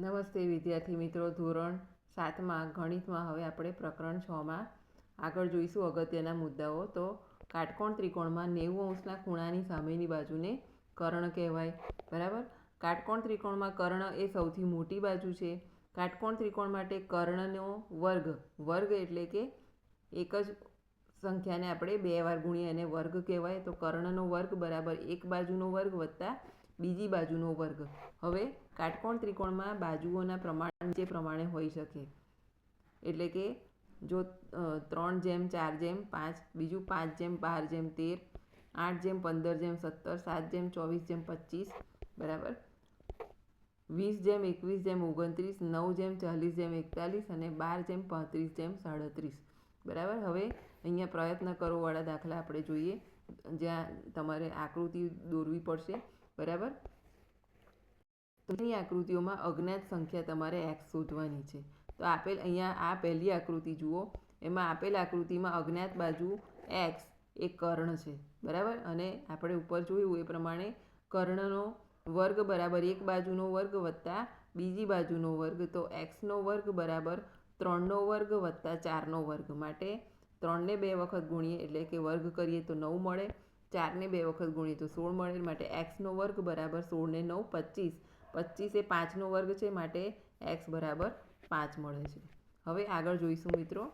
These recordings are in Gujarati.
નમસ્તે વિદ્યાર્થી મિત્રો, ધોરણ 7માં ગણિતમાં હવે આપણે પ્રકરણ 6માં આગળ જોઈશું અગત્યના મુદ્દાઓ. તો કાટકોણ ત્રિકોણમાં 90 અંશના ખૂણાની સામેની બાજુને કર્ણ કહેવાય. બરાબર. કાટકોણ ત્રિકોણમાં કર્ણ એ સૌથી મોટી બાજુ છે. કાટકોણ ત્રિકોણ માટે કર્ણનો વર્ગ એટલે કે એક જ સંખ્યાને આપણે 2 વાર ગુણીએ એને વર્ગ કહેવાય. તો કર્ણનો વર્ગ બરાબર એક બાજુનો વર્ગ વત્તા બીજી બાજુનો વર્ગ. હવે કાટકોણ ત્રિકોણમાં બાજુઓના પ્રમાણ નીચે પ્રમાણે હોઈ શકે, એટલે કે જો 3:4:5, બીજું 5:12:13, 8:15:17, 7:24:25, બરાબર, 20:21:29, 9:40:41 અને 12:35:37. બરાબર. હવે અહીંયા પ્રયત્ન કરો વાળા દાખલા આપણે જોઈએ, જ્યાં તમારે આકૃતિ દોરવી પડશે. બરાબર. આકૃતિઓમાં અજ્ઞાત સંખ્યા તમારે x શોધવાની છે. તો આપેલ અહીંયા આ પહેલી આકૃતિ જુઓ. એમાં આપેલ આકૃતિમાં અજ્ઞાત બાજુ x એ કર્ણ છે. બરાબર. અને આપણે ઉપર જોયું એ પ્રમાણે કર્ણનો વર્ગ બરાબર એક બાજુનો વર્ગ વત્તા બીજી બાજુનો વર્ગ. તો xનો વર્ગ બરાબર 3નો વર્ગ વત્તા 4નો વર્ગ. માટે 3ને 2 વખત ગુણીએ એટલે કે વર્ગ કરીએ તો 9 મળે, 4ને 2 વખત ગુણીએ તો 16 મળે. માટે xનો વર્ગ બરાબર 16 ને 9 25. 25 એ 5નો વર્ગ છે, માટે x બરાબર 5 મળે છે. હવે આગળ જોઈશું મિત્રો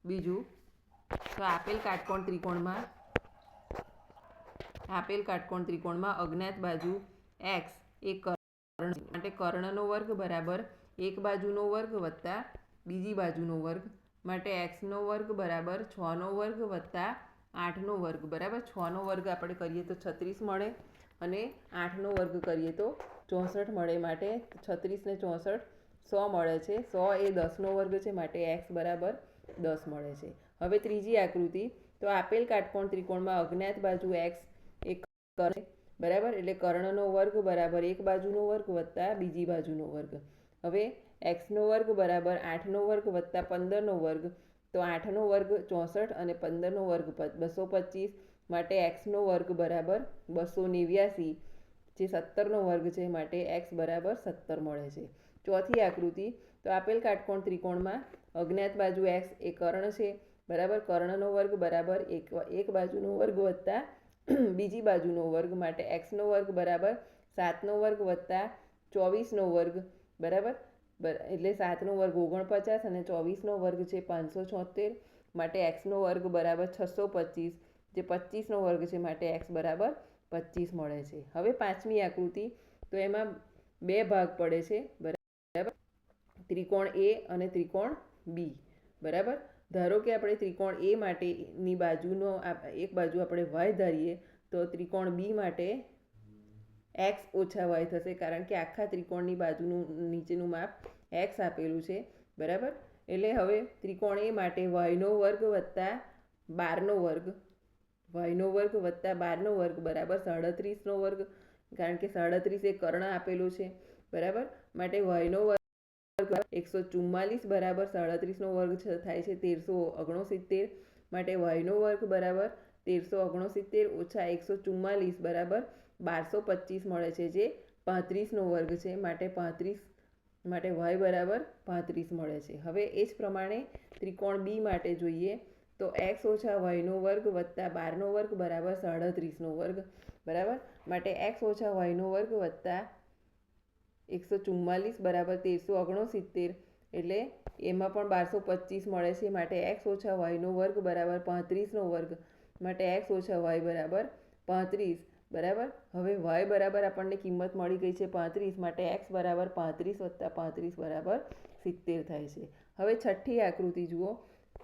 બીજું. તો આપેલ કાટકોણ ત્રિકોણમાં અજ્ઞાત બાજુ x એ કર્ણ છે. માટે કર્ણનો વર્ગ બરાબર એક બાજુનો વર્ગ વત્તા બીજી બાજુનો વર્ગ. માટે xનો વર્ગ બરાબર 6નો વર્ગ વત્તા 8નો વર્ગ. બરાબર. 6નો વર્ગ આપણે કરીએ તો 36 મળે અને 8નો વર્ગ કરીએ તો 64 મળે. માટે 36 ને 64 100 મળે છે. 100 એ 10નો વર્ગ છે, માટે x બરાબર 10 મળે છે. હવે ત્રીજી આકૃતિ. તો આપેલ કાટકોણ ત્રિકોણમાં અજ્ઞાત બાજુ x એ કર્ણ છે. બરાબર. એટલે કર્ણનો વર્ગ બરાબર એક બાજુનો વર્ગ વત્તા બીજી બાજુનો વર્ગ. હવે xનો વર્ગ બરાબર 8નો વર્ગ વત્તા 15નો વર્ગ. તો 8નો વર્ગ 64 અને 15નો વર્ગ 225. માટે xનો વર્ગ બરાબર 289, જે 17નો વર્ગ છે. માટે x બરાબર 17 મળે છે. ચોથી આકૃતિ. તો આપેલ કાટકોણ ત્રિકોણમાં અજ્ઞાત બાજુ x એ કર્ણ છે. બરાબર. કર્ણનો વર્ગ બરાબર એક બાજુનો વર્ગ વત્તા બીજી બાજુનો વર્ગ. માટે xનો વર્ગ બરાબર 7નો વર્ગ વત્તા 24નો વર્ગ. બરાબર. એટલે 7નો વર્ગ 49 અને 24નો વર્ગ છે 576. માટે xનો વર્ગ બરાબર 625, જે 25નો વર્ગ છે. માટે x બરાબર 25 મળે છે. હવે પાંચમી આકૃતિ. તો એમાં બે ભાગ પડે છે. બરાબર. ત્રિકોણ A અને ત્રિકોણ B. બરાબર. ધારો કે આપણે ત્રિકોણ A માટેની બાજુનો એક બાજુ આપણે y ધારીએ, તો ત્રિકોણ B માટે x ઓછા y થશે, કારણ કે આખા ત્રિકોણની બાજુનું નીચેનું માપ x આપેલું છે. બરાબર. એટલે હવે ત્રિકોણ A માટે yનો વર્ગ વત્તા 12નો વર્ગ, yનો વર્ગ વત્તા 12નો વર્ગ બરાબર 37નો વર્ગ, કારણ કે 37 એ કર્ણ આપેલું છે. બરાબર. માટે yનો વર્ગ 144 બરાબર 37નો વર્ગ થાય છે 1369. માટે yનો વર્ગ બરાબર 1369 ઓછા 144 બરાબર 1225 મળે છે, જે 35નો વર્ગ છે. માટે 35, માટે y બરાબર 35 મળે છે. હવે એ જ પ્રમાણે ત્રિકોણ B માટે જોઈએ. તો x ઓછા yનો વર્ગ વત્તા 12નો વર્ગ બરાબર 37નો વર્ગ. બરાબર. માટે x ઓછા yનો વર્ગ વત્તા 144 બરાબર 1369, એટલે એમાં પણ 1225 મળે છે. માટે x ઓછા yનો વર્ગ બરાબર 35નો વર્ગ. માટે x ઓછા y બરાબર 35. બરાબર. હવે y બરાબર આપણને કિંમત મળી ગઈ છે 35. માટે x બરાબર 35 વત્તા 35 બરાબર 70 થાય છે. હવે છઠ્ઠી આકૃતિ જુઓ.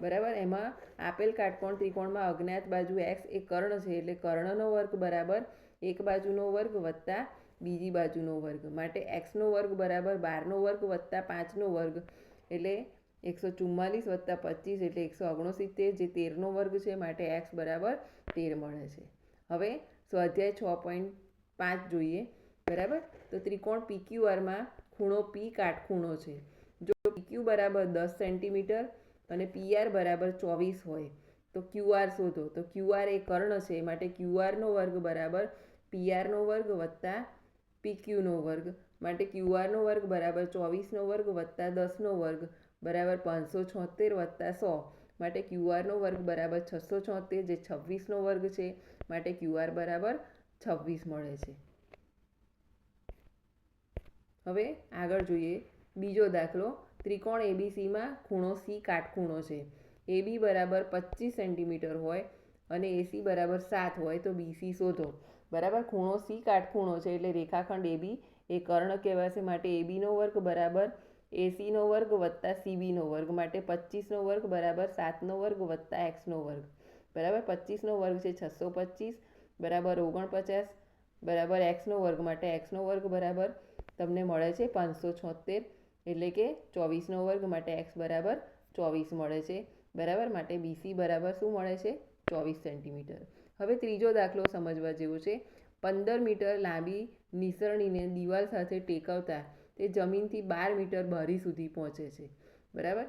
બરાબર. એમાં આપેલ કાટકોણ ત્રિકોણમાં અજ્ઞાત બાજુ x એ કર્ણ છે. એટલે કર્ણનો વર્ગ બરાબર એક બાજુનો વર્ગ વત્તા બીજી બાજુનો વર્ગ. માટે xનો વર્ગ બરાબર 12નો વર્ગ વત્તા 5નો વર્ગ, એટલે 144 વત્તા 25 એટલે 169, જે 13નો વર્ગ છે. માટે x બરાબર 13 મળે છે. હવે સ્વાધ્યાય 6.5 જોઈએ. બરાબર. તો ત્રિકોણ PQRમાં ખૂણો P કાટખૂણો છે. જો PQ બરાબર 10 સેન્ટીમીટર અને PR બરાબર 24 હોય તો QR શોધો. તો QR એ કર્ણ છે. માટે QRનો વર્ગ બરાબર PRનો વર્ગ વત્તા PQનો વર્ગ. માટે QR નો વર્ગ બરાબર 24નો વર્ગ વત્તા 10નો વર્ગ બરાબર 576 વત્તા 100 માટે QR નો વર્ગ બરાબર 676 જે 26નો વર્ગ છે માટે QR બરાબર 26 મળે છે। હવે આગળ જોઈએ બીજો દાખલો। ત્રિકોણ ABCમાં ખૂણો C કાટખૂણો છે। AB બરાબર 25 સેન્ટીમીટર હોય અને AC બરાબર 7 હોય તો BC શોધો। બરાબર, ખૂણો C કાટખૂણો છે એટલે રેખાખંડ AB એ કર્ણ કહેવાશે માટે ABનો વર્ગ બરાબર ACનો વર્ગ વત્તા CBનો વર્ગ માટે 25નો વર્ગ બરાબર 7નો વર્ગ વત્તા Xનો વર્ગ બરાબર 25નો વર્ગ છે 625 બરાબર 49 બરાબર Xનો વર્ગ માટે Xનો વર્ગ બરાબર તમને મળે છે 576 એટલે કે 24નો વર્ગ માટે X બરાબર 24 મળે છે બરાબર માટે BC બરાબર શું મળે છે 24 સેન્ટીમીટર। હવે ત્રીજો દાખલો સમજવા જેવો છે। 15 મીટર લાંબી નિસરણીને દિવાલ સાથે ટેકવતા તે જમીનથી 12 મીટર બારી સુધી પહોંચે છે બરાબર।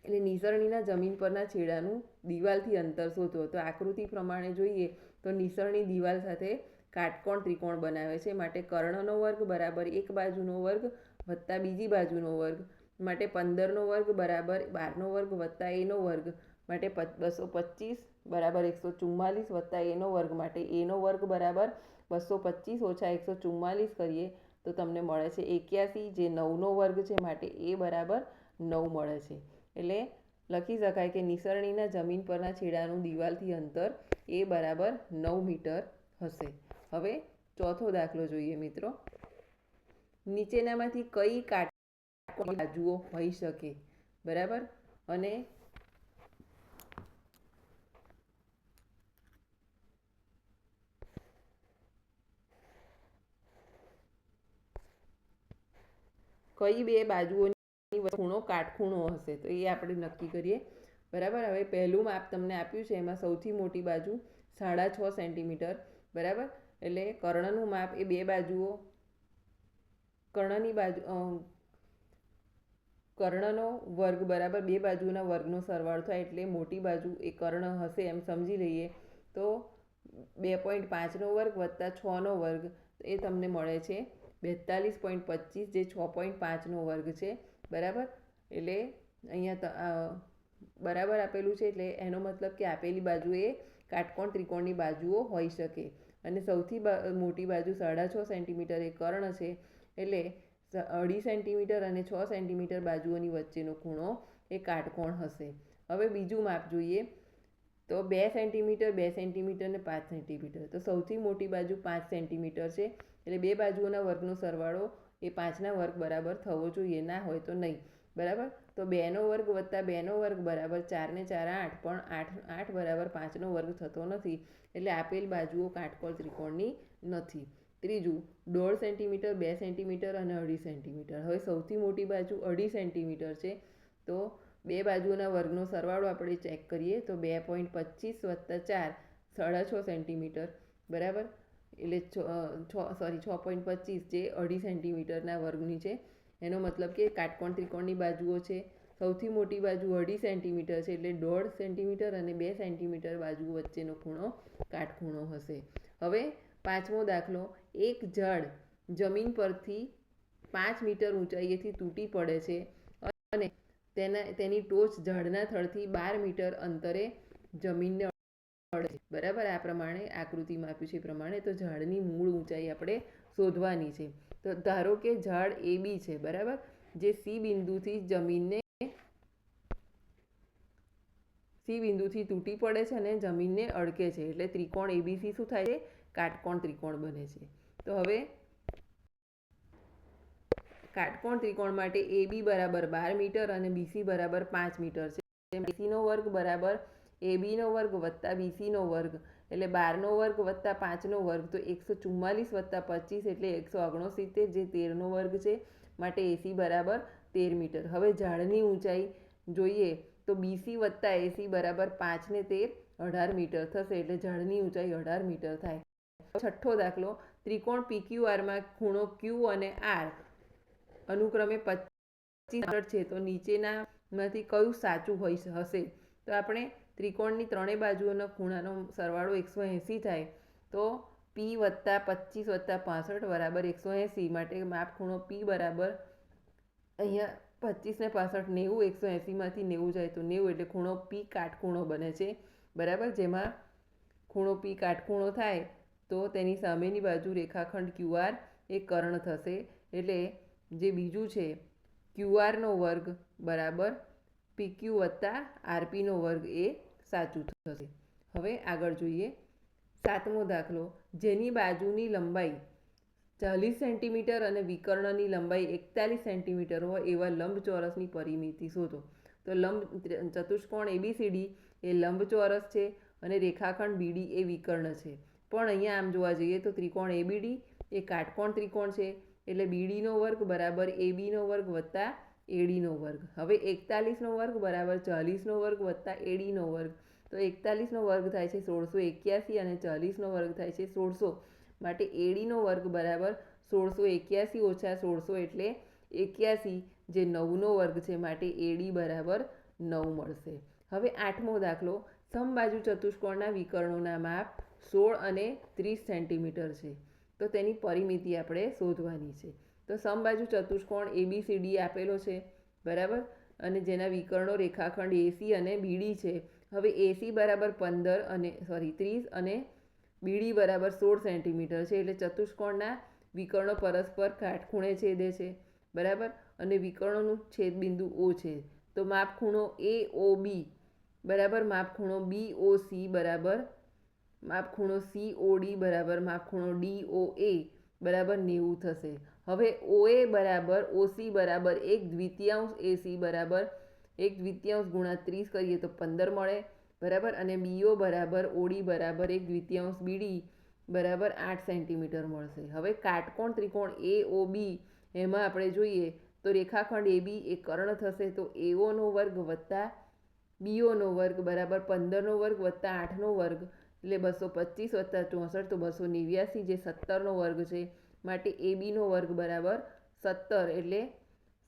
એટલે નિસરણીના જમીન પરના છેડાનું દિવાલથી અંતર શોધો। તો આકૃતિ પ્રમાણે જોઈએ તો નિસરણી દિવાલ સાથે કાટકોણ ત્રિકોણ બનાવે છે માટે કર્ણનો વર્ગ બરાબર એક બાજુનો વર્ગ વત્તા બીજી બાજુનો વર્ગ માટે 15નો વર્ગ બરાબર 12નો વર્ગ વત્તા એનો વર્ગ માટે 225 બરાબર 144 વત્તા એનો વર્ગ માટે એનો વર્ગ બરાબર 225 ઓછા 144 કરીએ તો તમને મળે છે 81 જે 9નો વર્ગ છે માટે એ બરાબર 9 મળે છે। એટલે લખી શકાય કે નિસરણીના જમીન પરના છેડાનું દિવાલથી અંતર એ બરાબર 9 મીટર હશે। હવે ચોથો દાખલો જોઈએ મિત્રો। નીચેનામાંથી કઈ કાટકોણ બાજુઓ હોઈ શકે બરાબર અને કઈ બે બાજુઓની ખૂણો કાટખૂણો હશે તો એ આપણે નક્કી કરીએ બરાબર। હવે પહેલું માપ તમને આપ્યું છે એમાં સૌથી મોટી બાજુ 6.5 સેન્ટીમીટર બરાબર। એટલે કર્ણનું માપ એ બે બાજુઓ કર્ણનો વર્ગ બરાબર બે બાજુના વર્ગનો સરવાળો થાય એટલે મોટી બાજુ એ કર્ણ હશે એમ સમજી લઈએ તો 2.5નો વર્ગ વત્તા 6નો વર્ગ એ તમને મળે છે 42.25 જે 6.5નો વર્ગ છે બરાબર। એટલે અહીંયા બરાબર આપેલું છે એટલે એનો મતલબ કે આપેલી બાજુ એ કાટકોણ ત્રિકોણની બાજુઓ હોઈ શકે અને સૌથી મોટી બાજુ 6.5 સેન્ટીમીટર એ કર્ણ છે એટલે 2.5 સેન્ટીમીટર અને 6 સેન્ટીમીટર બાજુઓની વચ્ચેનો ખૂણો એ કાટકોણ હશે। હવે બીજું માપ જોઈએ તો 2 સેન્ટીમીટર 2 સેન્ટીમીટર ને 5 સેન્ટીમીટર તો સૌથી મોટી બાજુ 5 સેન્ટીમીટર છે એટલે બે બાજુઓના વર્ગનો સરવાળો એ 5ના વર્ગ બરાબર થવો જોઈએ, ના હોય તો નહીં બરાબર। તો 2નો વર્ગ વત્તા 2નો વર્ગ બરાબર 4 ને 4 8 પણ 8 બરાબર 5નો વર્ગ થતો નથી એટલે આપેલ બાજુઓ કાટકોણ ત્રિકોણની નથી। ત્રીજું 1.5 સેન્ટીમીટર 2 સેન્ટીમીટર અને 2.5 સેન્ટીમીટર। હવે સૌથી મોટી બાજુ 2.5 સેન્ટીમીટર છે તો બે બાજુઓના વર્ગનો સરવાળો આપણે ચેક કરીએ તો 2.25 વત્તા 4 6.5 સેન્ટીમીટર બરાબર એટલે 6.25 જે 2.5 સેન્ટીમીટરના વર્ગની છે એનો મતલબ કે કાટકોણ ત્રિકોણની બાજુઓ છે સૌથી મોટી બાજુ 2.5 સેન્ટીમીટર છે એટલે 1.5 સેન્ટીમીટર અને 2 સેન્ટીમીટર બાજુ વચ્ચેનો ખૂણો કાટખૂણો હશે। હવે પાંચમો દાખલો। એક ઝાડ જમીન પરથી 5 મીટર ઊંચાઈએથી તૂટી પડે છે અને તેની ટોચ ઝાડના થડથી 12 મીટર અંતરે જમીનને અડે છે બરાબર। આ પ્રમાણે આકૃતિમાં આપ્યું છે એ પ્રમાણે તો ઝાડની મૂળ ઊંચાઈ આપણે શોધવાની છે। તો ધારો કે ઝાડ AB છે બરાબર જે C બિંદુથી તૂટી પડે છે અને જમીનને અડકે છે એટલે ત્રિકોણ ABC શું થાય છે કાટકોણ ત્રિકોણ બને છે। તો હવે કાટકોણ ત્રિકોણ માટે AB બરાબર 12 મીટર અને BC બરાબર 5 મીટર છે। BCનો વર્ગ બરાબર ABનો વર્ગ વત્તા BCનો વર્ગ એટલે 12નો વર્ગ વત્તા 5નો વર્ગ તો 144 વત્તા 25 એટલે 169 જે 13નો વર્ગ છે માટે AC બરાબર 13 મીટર। હવે ઝાડની ઊંચાઈ જોઈએ તો BC વત્તા AC બરાબર 5 ને 13 18 મીટર થશે એટલે ઝાડની ઊંચાઈ 18 મીટર થાય। છઠ્ઠો દાખલો। ત્રિકોણ PQRમાં ખૂણો Q અને R અનુક્રમે 25 છે તો નીચેનામાંથી કયું સાચું હશે તો આપણે ત્રિકોણની ત્રણેય બાજુઓના ખૂણાનો સરવાળો 180 થાય તો પી વત્તા 25 વત્તા 65 બરાબર 180 માટે માપ ખૂણો પી બરાબર અહીંયા 25 ને 65 90 180માંથી 90 જાય તો 90 એટલે ખૂણો પી કાટખૂણો બને છે બરાબર. જેમાં ખૂણો પી કાટખૂણો થાય તો તેની સામેની બાજુ રેખાખંડ ક્યુઆર એ કર્ણ થશે. એટલે જે બીજું છે ક્યુઆરનો વર્ગ બરાબર પીક્યુ વત્તા આરપીનો વર્ગ એ સાચું થશે. હવે આગળ જોઈએ 7મો દાખલો. જેની બાજુની લંબાઈ 40 સેન્ટીમીટર અને વિકર્ણની લંબાઈ 41 સેન્ટીમીટર હોય એવા લંબચોરસની પરિમિતિ શોધો. તો ચતુષ્કોણ એબીસીડી એ લંબચોરસ છે અને રેખાખંડ બીડી એ વિકર્ણ છે. પણ અહીંયા આમ જોવા જઈએ તો ત્રિકોણ એબીડી એ કાટકોણ ત્રિકોણ છે. એટલે બીડીનો વર્ગ બરાબર એબીનો વર્ગ વત્તા એડીનો વર્ગ. હવે 41નો વર્ગ બરાબર 40નો વર્ગ વત્તા એડીનો વર્ગ. તો 41નો વર્ગ થાય છે 1681 અને 40નો વર્ગ થાય છે 1600. માટે એડીનો વર્ગ બરાબર 1681 ઓછા 1600 એટલે 81, જે 9નો વર્ગ છે. માટે એડી બરાબર 9 મળશે. હવે 8મો દાખલો. સમબાજુ ચતુષ્કોણના વિકર્ણોના માપ 16 અને 30 સેન્ટીમીટર છે. તો તેની પરિમિતિ આપણે શોધવાની છે. તો સમબાજુ ચતુષ્કોણ એબીસીડી આપેલો છે બરાબર, અને જેના વિકર્ણો રેખાખંડ એસી અને બીડી છે. હવે એસી બરાબર 30 અને બીડી બરાબર 16 સેન્ટીમીટર છે. એટલે ચતુષ્કોણના વિકર્ણો પરસ્પર કાટખૂણે છેદે છે બરાબર, અને વિકર્ણોનું છેદબિંદુ ઓ છે. તો માપ ખૂણો એ ઓ બી બરાબર માપ ખૂણો બી ઓ સી બરાબર માપ ખૂણો સી ઓ ડી બરાબર માપ ખૂણો ડી ઓ એ બરાબર 90 થશે. હવે ઓએ બરાબર ઓસી બરાબર 1/2 એસી બરાબર 1/2 ગુણ્યા 30 કરીએ તો 15 મળે બરાબર, અને બીઓ બરાબર ઓડી બરાબર 1/2 બીડી બરાબર 8 સેન્ટીમીટર મળશે. હવે કાટકોણ ત્રિકોણ એ ઓ બી એમાં આપણે જોઈએ તો રેખાખંડ એ બી એ કર્ણ થશે. તો એઓનો વર્ગ વત્તા બીઓનો વર્ગ બરાબર 15નો વર્ગ વત્તા 8નો વર્ગ એટલે 225 વત્તા 64 તો 289, જે 17નો વર્ગ છે. માટે એબીનો વર્ગ બરાબર 17 એટલે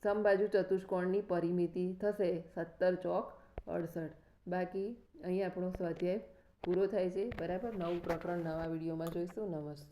સમબાજુ ચતુષ્કોણની પરિમિતિ થશે 17 ચોક 68. બાકી અહીં આપણો સ્વાધ્યાય પૂરો થાય છે બરાબર. નવું પ્રકરણ નવા વિડીયોમાં જોઈશું. નમસ્તે.